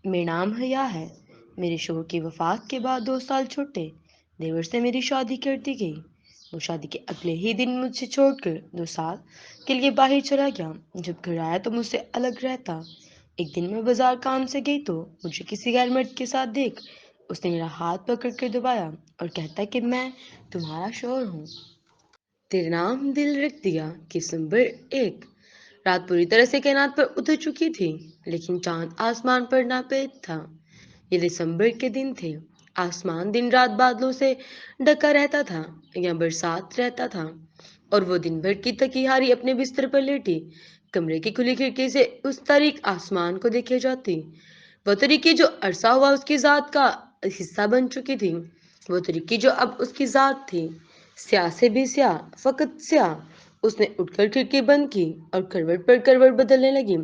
میرا نام حیا ہے۔ میرے شوہر کی وفات کے بعد 2 سال چھوٹے دیور سے میری شادی کر دی گئی۔ وہ شادی کے اگلے ہی دن مجھ سے چھوڑ کر 2 سال کے لیے باہر چلا گیا۔ جب گھر آیا تو مجھ سے الگ رہتا۔ ایک دن میں بازار کام سے گئی تو مجھے کسی غیر مرد کے ساتھ دیکھ اس نے میرا ہاتھ پکڑ کر دبایا اور کہتا کہ میں تمہارا شوہر ہوں۔ تیرے نام دل رکھ دیا دسمبر 1۔ رات پوری طرح سے کائنات پر اتر چکی تھی لیکن چاند آسمان پر ناپید تھا۔ یہ دسمبر کے دن تھے۔ آسمان دن رات بادلوں سے ڈھکا رہتا تھا یا برسات رہتا تھا، اور وہ دن بھر کی تھکی ہاری اپنے بستر پر لیٹی کمرے کی کھلی کھڑکی سے اس تاریک آسمان کو دیکھے جاتی۔ وہ تاریکی جو عرصہ ہوا اس کی ذات کا حصہ بن چکی تھی، وہ تاریکی جو اب اس کی ذات تھی، سیاہ سے بھی سیاہ، فقط سیاہ۔ اس نے اٹھ کر کھڑکی بند کی اور کروٹ پر کروٹ بدلنے لگی،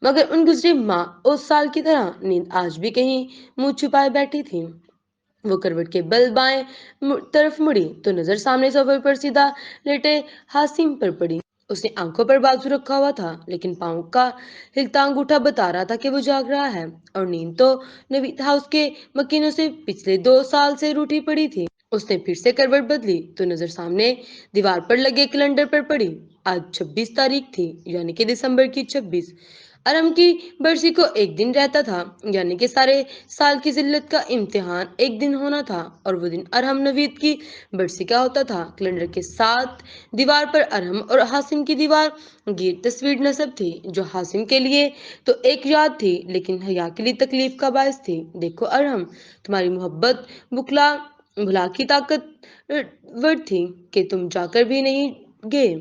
مگر ان گزرے ماہ اس سال کی طرح نیند آج بھی کہیں منہ چھپائے بیٹھی تھی۔ وہ کروٹ کے بل بائیں طرف مڑی تو نظر سامنے سوفے پر سیدھا لیٹے حاسم پر پڑی۔ اس نے آنکھوں پر بازو رکھا ہوا تھا لیکن پاؤں کا ہلتا انگوٹھا بتا رہا تھا کہ وہ جاگ رہا ہے، اور نیند تو نوید ہاؤس کے مکینوں سے پچھلے 2 سال سے روٹھی پڑی تھی۔ اس نے پھر سے کروٹ بدلی تو نظر سامنے دیوار پر لگے کیلنڈر پر پڑی۔ آج 26 تاریخ تھی، یعنی کہ دسمبر کی 26۔ ارم کی برسی کو ایک دن رہتا تھا، یعنی کہ سارے سال کی ذلت کا امتحان ایک دن ہونا تھا، اور وہ دن ارحم نوید کی برسی کا ہوتا تھا۔ کیلنڈر کے ساتھ دیوار پر ارحم اور حاسم کی دیوار گیر تصویر نصب تھی، جو حاسم کے لیے تو ایک یاد تھی لیکن حیا کے لیے تکلیف کا باعث تھی۔ دیکھو ارحم، تمہاری محبت بھلا کی طاقت ور تھی کہ تم جا کر بھی نہیں گئے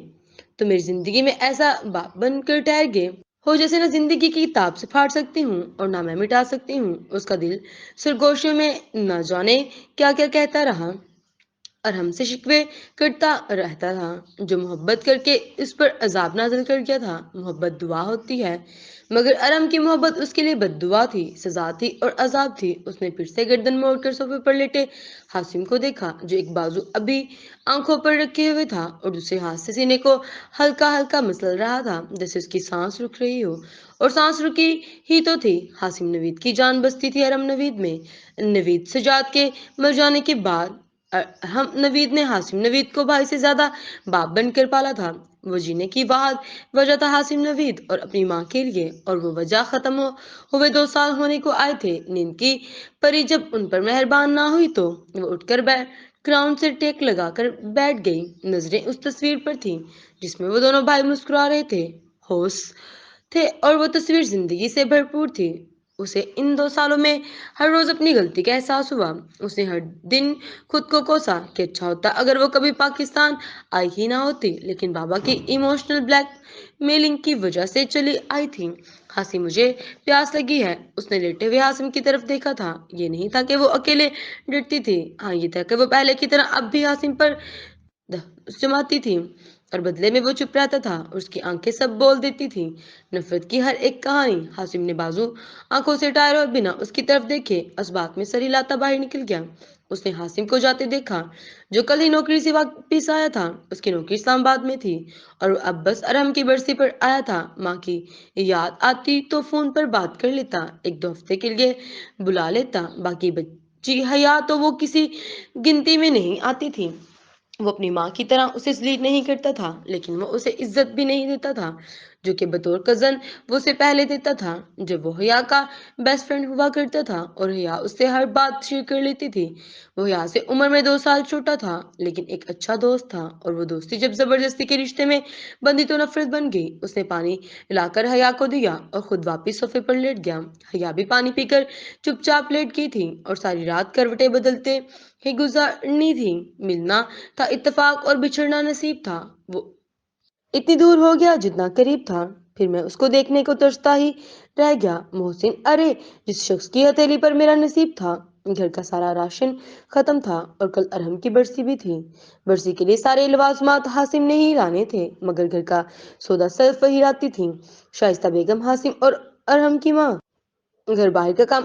تو میری زندگی میں ایسا باپ بن کر ٹھہر گئے ہو جیسے نہ زندگی کی کتاب سے پھاڑ سکتی ہوں اور نہ میں مٹا سکتی ہوں۔ اس کا دل سرگوشیوں میں نہ جانے کیا کیا کہتا رہا اور ہم سے شکوے کرتا رہتا تھا۔ جو محبت کر کے اس پر عذاب نازل کر گیا تھا۔ محبت دعا ہوتی ہے، مگر ارم کی محبت اس کے لیے بد دعا تھی، سزا تھی اور عذاب تھی۔ اس نے پھر سے گردن موڑ کر صوفے پر لیٹے حاسم کو دیکھا، جو ایک بازو ابھی آنکھوں پر رکھے ہوئے تھا اور دوسرے ہاتھ سے سینے کو ہلکا ہلکا مسل رہا تھا جیسے اس کی سانس رک رہی ہو، اور سانس رکی ہی تو تھی۔ حاسم نوید کی جان بستی تھی ارم نوید میں۔ نوید سجاد کے مر جانے کے بعد ہم نوید نے حاسم نوید کو بھائی سے زیادہ باپ بن کر پالا تھا۔ وہ جینے کی واحد وجہ تھا حاسم نوید اور اپنی ماں کے لیے، اور وہ وجہ ختم ہوئے 2 سال ہونے کو آئے تھے۔ نیند کی پری جب ان پر مہربان نہ ہوئی تو وہ اٹھ کر گراؤنڈ سے ٹیک لگا کر بیٹھ گئی۔ نظریں اس تصویر پر تھیں جس میں وہ دونوں بھائی مسکرا رہے تھے، ہوش تھے، اور وہ تصویر زندگی سے بھرپور تھی۔ اسے ان 2 سالوں میں ہر روز اپنی غلطی کا احساس ہوا۔ اس نے ہر دن خود کو کوسا کہ اچھا ہوتا اگر وہ کبھی پاکستان آئی ہی نہ ہوتی، لیکن بابا کی ایموشنل بلیک میلنگ کی وجہ سے چلی آئی تھی۔ حاسم، مجھے پیاس لگی ہے۔ اس نے لیٹے ہوئے حاسم کی طرف دیکھا تھا۔ یہ نہیں تھا کہ وہ اکیلے ڈرتی تھی، ہاں یہ تھا کہ وہ پہلے کی طرح اب بھی حاسم پر جماتی تھی، اور بدلے میں وہ چپ رہتا تھا اور اس کی آنکھیں سب بول دیتی تھی، نفرت کی ہر ایک کہانی۔ حاسم نے بازو آنکھوں سے ہٹائے اور بنا اس کی طرف دیکھے اسبات میں سر ہلاتا باہر نکل گیا۔ اس نے حاسم کو جاتے دیکھا، جو کل ہی نوکری سے واپس آیا تھا۔ اس کی نوکری اسلام آباد میں تھی اور وہ اب بس ارحم کی برسی پر آیا تھا۔ ماں کی یاد آتی تو فون پر بات کر لیتا، 1-2 ہفتے کے لیے بلا لیتا۔ باقی بچی حیا تو وہ کسی گنتی میں نہیں آتی تھی۔ وہ اپنی ماں کی طرح اسے ذلیل نہیں کرتا تھا، لیکن وہ اسے عزت بھی نہیں دیتا تھا جو کہ بطور کزن وہ اسے پہلے دیتا تھا جب وہ حیا کا بیسٹ فرینڈ ہوا کرتا تھا، اور حیا اس سے ہر بات شیئر کر لیتی تھی۔ وہ حیا سے عمر میں 2 سال چھوٹا تھا لیکن ایک اچھا دوست تھا، اور وہ دوستی جب زبردستی کے رشتے میں بندی تو نفرت بن گئی۔ اس نے پانی لا کر حیا کو دیا اور خود واپس صوفے پر لیٹ گیا۔ حیا بھی پانی پی کر چپ چاپ لیٹ گئی تھی، اور ساری رات کروٹیں بدلتے ہی گزارنی تھی۔ ملنا تھا اتفاق اور بچھڑنا نصیب تھا۔ وہ اتنی دور ہو گیا جتنا قریب تھا، پھر میں اس کو دیکھنے کو ترستا ہی رہ گیا۔ محسن، ارے جس شخص کی ہتھیلی پر میرا نصیب تھا، گھر کا سارا راشن ختم تھا اور کل ارحم کی برسی بھی تھی۔ برسی کے لیے سارے لوازمات حاسم نے ہی لانے تھے، مگر گھر کا سودا صرف وہی لاتی تھی، شائستہ بیگم، حاسم اور ارحم کی ماں۔ گھر باہر کا کام